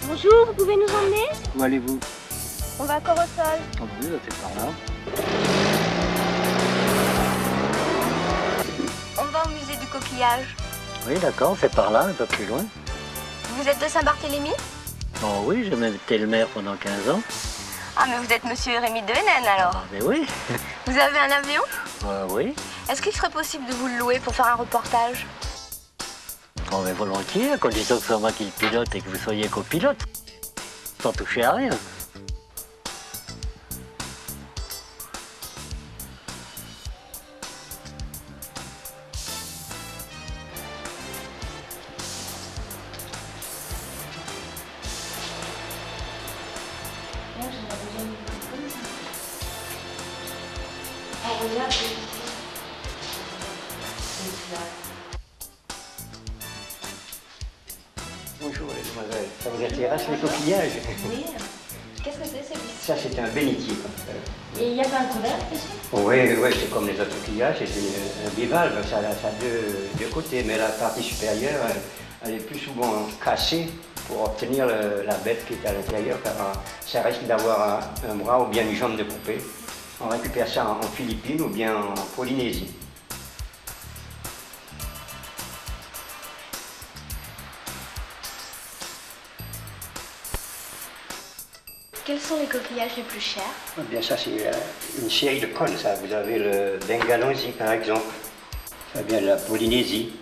Bonjour, vous pouvez nous emmener? Où allez-vous? On va à Corosol. Oh oui, c'est par là. On va au musée du coquillage. Oui, d'accord, c'est par là, un peu plus loin. Vous êtes de Saint-Barthélemy? Oh oui, j'ai même été le maire pendant 15 ans. Ah, mais vous êtes monsieur Rémy de Hénin alors. Mais oui. Vous avez un avion? Oui. Est-ce qu'il serait possible de vous le louer pour faire un reportage? Oh, mais volontiers, à condition que ce soit moi qui le pilote et que vous soyez copilote. Sans toucher à rien. Bonjour les demoiselles, ça vous intéresse les coquillages? Oui. Qu'est-ce que c'est celui-ci? Ça c'est un bénitier. Et il n'y a pas un couvercle dessus? Oui, c'est comme les autres coquillages, c'est un bivalve, ça a deux côtés, mais la partie supérieure, elle est plus souvent cassée pour obtenir la bête qui est à l'intérieur, car ça risque d'avoir un bras ou bien une jambe de coupé. On récupère ça en Philippines ou bien en Polynésie. Quels sont les coquillages les plus chers? Eh bien ça c'est une série de cônes, ça. Vous avez le Bengalonsi par exemple, ça vient de la Polynésie,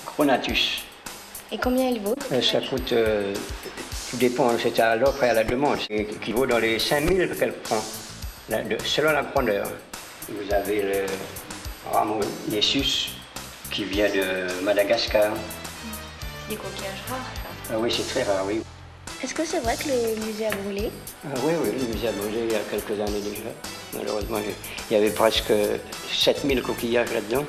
Chronatus. Et combien il vaut? Ça coûte, tout dépend, c'est à l'offre et à la demande, c'est qui vaut dans les 5000 qu'elle prend, selon la grandeur. Vous avez le Ramonessus qui vient de Madagascar. C'est des coquillages rares, ça. Ah oui, c'est très rare, oui. Est-ce que c'est vrai que le musée a brûlé? Oui, le musée a brûlé il y a quelques années déjà. Malheureusement, il y avait presque 7000 coquillages là-dedans.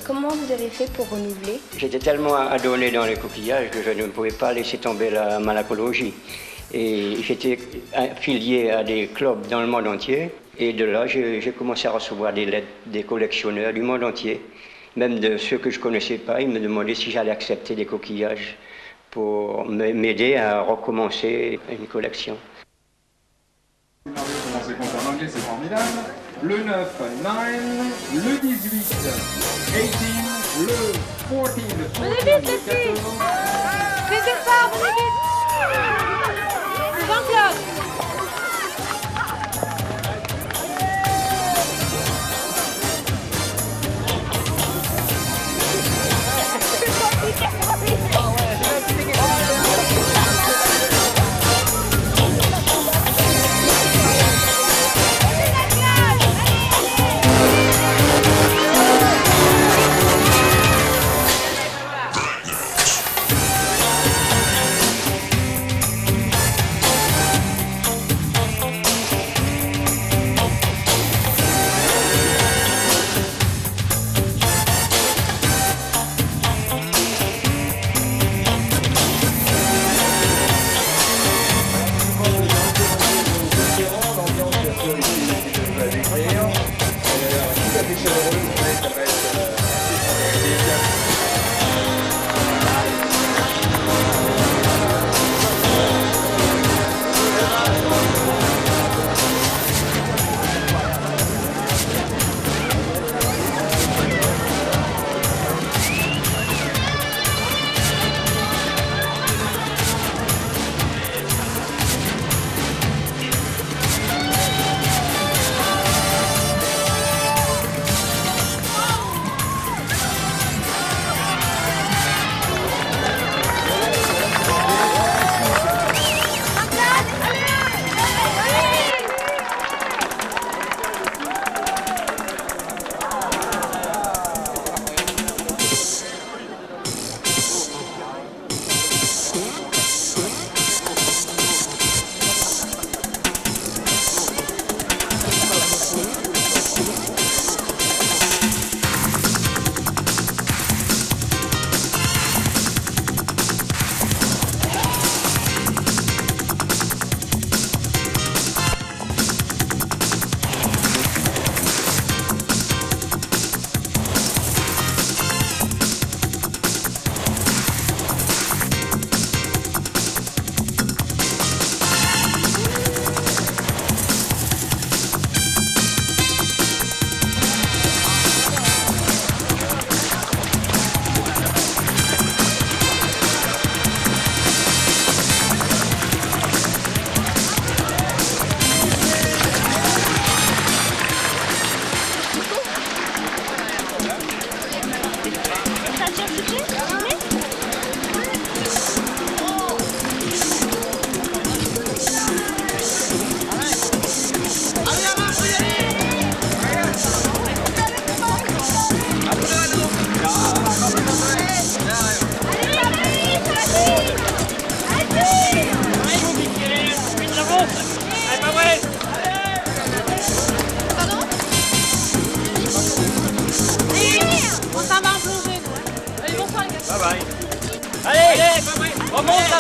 Comment vous avez fait pour renouveler? J'étais tellement adonné dans les coquillages que je ne pouvais pas laisser tomber la malacologie. Et j'étais affilié à des clubs dans le monde entier. Et de là, j'ai commencé à recevoir des lettres des collectionneurs du monde entier. Même de ceux que je ne connaissais pas, ils me demandaient si j'allais accepter des coquillages pour m'aider à recommencer une collection. Commencer compte en anglais, c'est formidable. Le 9, 9, le 18, 18, le 14, le 14, le 14. Laissez pas, venez vite! Jean-Claude!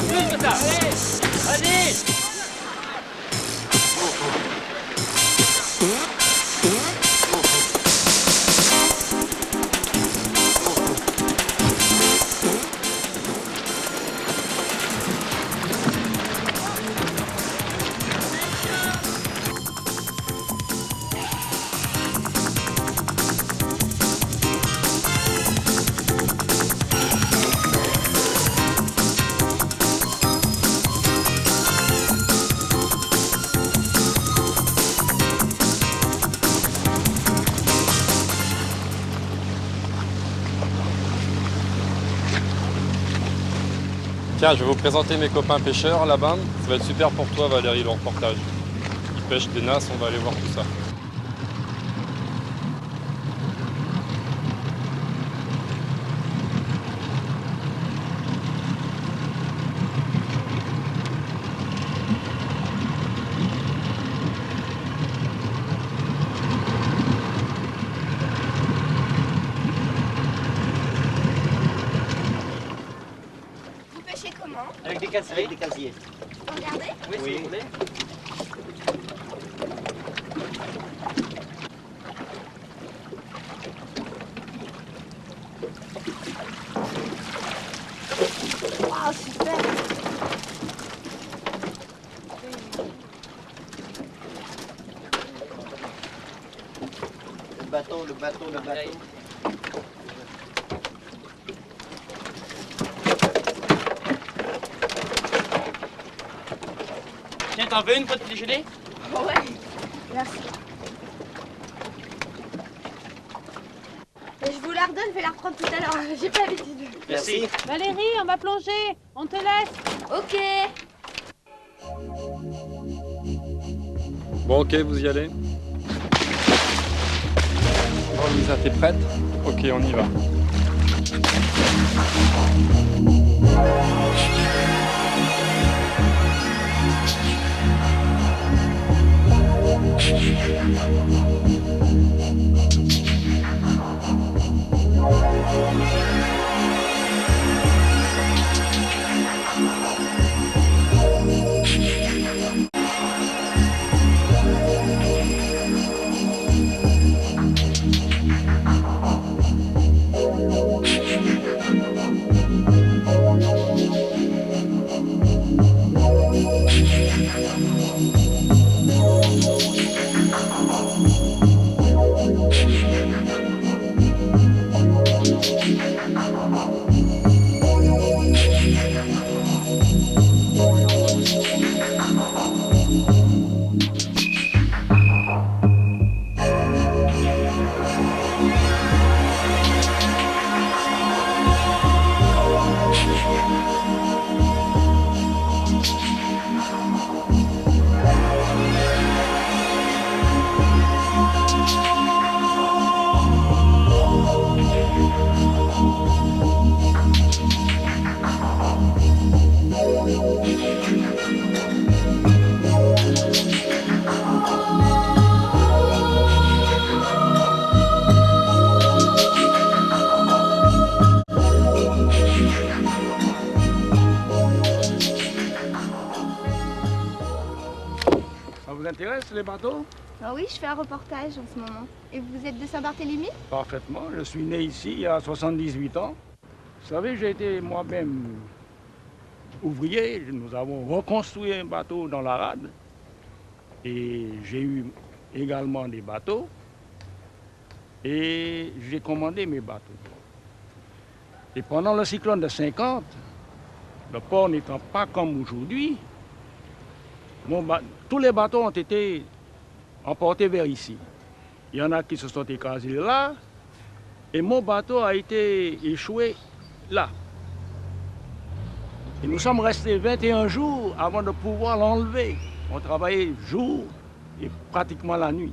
plus que ça. Allez, allez. Tiens, je vais vous présenter mes copains pêcheurs là-bas. Ça va être super pour toi, Valérie, le reportage. Ils pêchent des nasses, on va aller voir tout ça. Avec des casiers. Avec des casiers. Regardez. Oui, si vous voulez. Waouh, super. Le bateau, le bateau, le bateau. Tiens, t'en veux une pour te déjeuner? Ouais. Merci. Mais je vous la redonne, je vais la reprendre tout à l'heure. J'ai pas l'habitude. Merci. Valérie, on va plonger. On te laisse. Ok. Bon, ok, vous y allez. Bon, Lisa, t'es prête? Ok, on y va. Ça vous intéresse, les bateaux? Ah oui, je fais un reportage en ce moment. Et vous êtes de Saint-Barthélemy? Parfaitement. Je suis né ici il y a 78 ans. Vous savez, j'ai été moi-même ouvrier. Nous avons reconstruit un bateau dans la rade. Et j'ai eu également des bateaux. Et j'ai commandé mes bateaux. Et pendant le cyclone de 50, le port n'étant pas comme aujourd'hui, tous les bateaux ont été emportés vers ici. Il y en a qui se sont écrasés là, et mon bateau a été échoué là. Et nous sommes restés 21 jours avant de pouvoir l'enlever. On travaillait jour et pratiquement la nuit.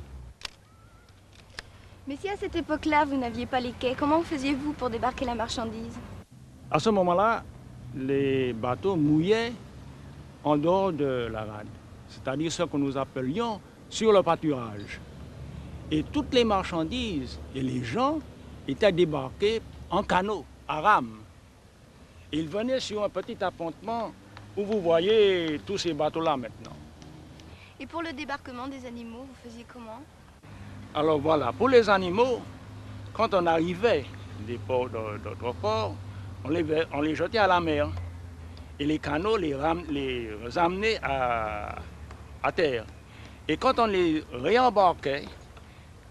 Mais si à cette époque-là, vous n'aviez pas les quais, comment faisiez-vous pour débarquer la marchandise? À ce moment-là, les bateaux mouillaient en dehors de la rade, c'est-à-dire ce que nous appelions sur le pâturage. Et toutes les marchandises et les gens étaient débarqués en canot, à rame. Ils venaient sur un petit appontement où vous voyez tous ces bateaux-là maintenant. Et pour le débarquement des animaux, vous faisiez comment? Alors voilà, pour les animaux, quand on arrivait des ports d'autres ports, on les jetait à la mer. Et les canots les amenaient à terre. Et quand on les réembarquait,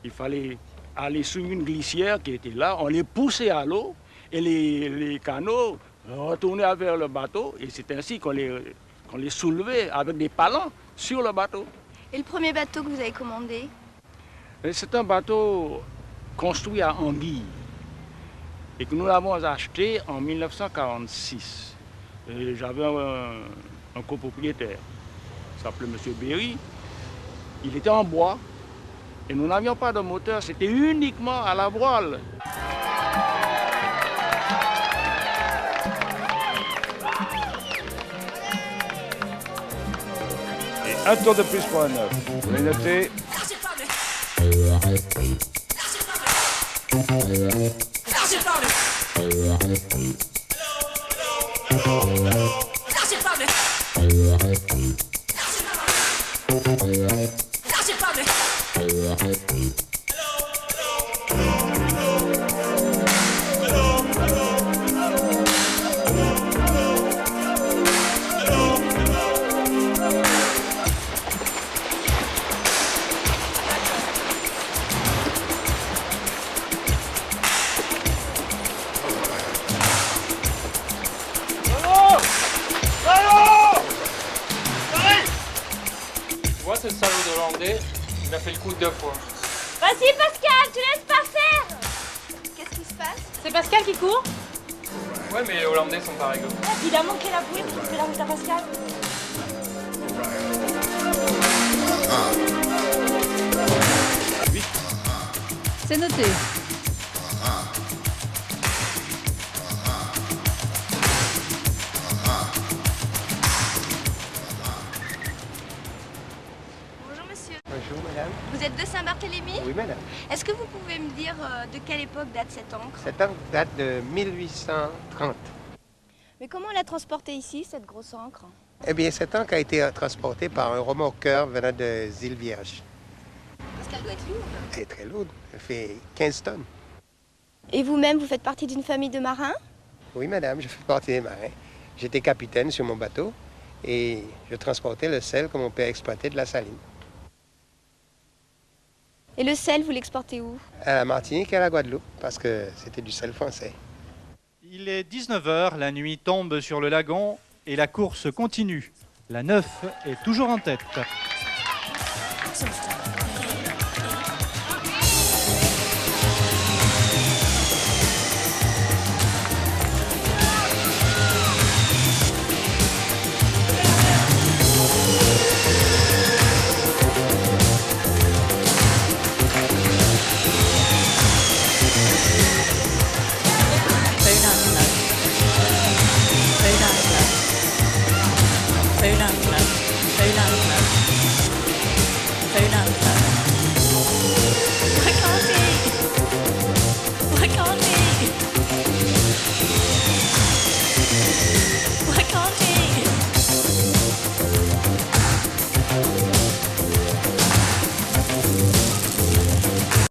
il fallait aller sur une glissière qui était là, on les poussait à l'eau et les canots retournaient vers le bateau et c'est ainsi qu'on les soulevait avec des palans sur le bateau. Et le premier bateau que vous avez commandé? C'est un bateau construit à Anguille et que nous l'avons acheté en 1946. J'avais un copropriétaire, il s'appelait M. Berry. Il était en bois et nous n'avions pas de moteur, c'était uniquement à la voile. Et un tour de plus pour un œuf. Vous les notez. Tu vois ce salaud d'Hollandais, il a fait le coup 2 fois. Vas-y Pascal, tu laisses pas faire. Qu'est-ce qui se passe? C'est Pascal qui court. Ouais, mais les Hollandais sont pas rigolos. Il a manqué la bouée pour faire la route à Pascal. C'est noté. Bonjour monsieur. Bonjour madame. Vous êtes de Saint-Barthélemy? Oui madame. Est-ce que vous pouvez me dire de quelle époque date cette encre? Cette encre date de 1830. Mais comment on l'a transportée ici, cette grosse encre? Eh bien cette encre a été transportée par un remorqueur venant de îles Vierges. Parce qu'elle doit être lourde. Elle est très lourde, elle fait 15 tonnes. Et vous-même, vous faites partie d'une famille de marins? Oui madame, je fais partie des marins. J'étais capitaine sur mon bateau et je transportais le sel que mon père exploitait de la saline. Et le sel, vous l'exportez où? À la Martinique et à la Guadeloupe, parce que c'était du sel français. Il est 19h, la nuit tombe sur le lagon et la course continue. La 9 est toujours en tête.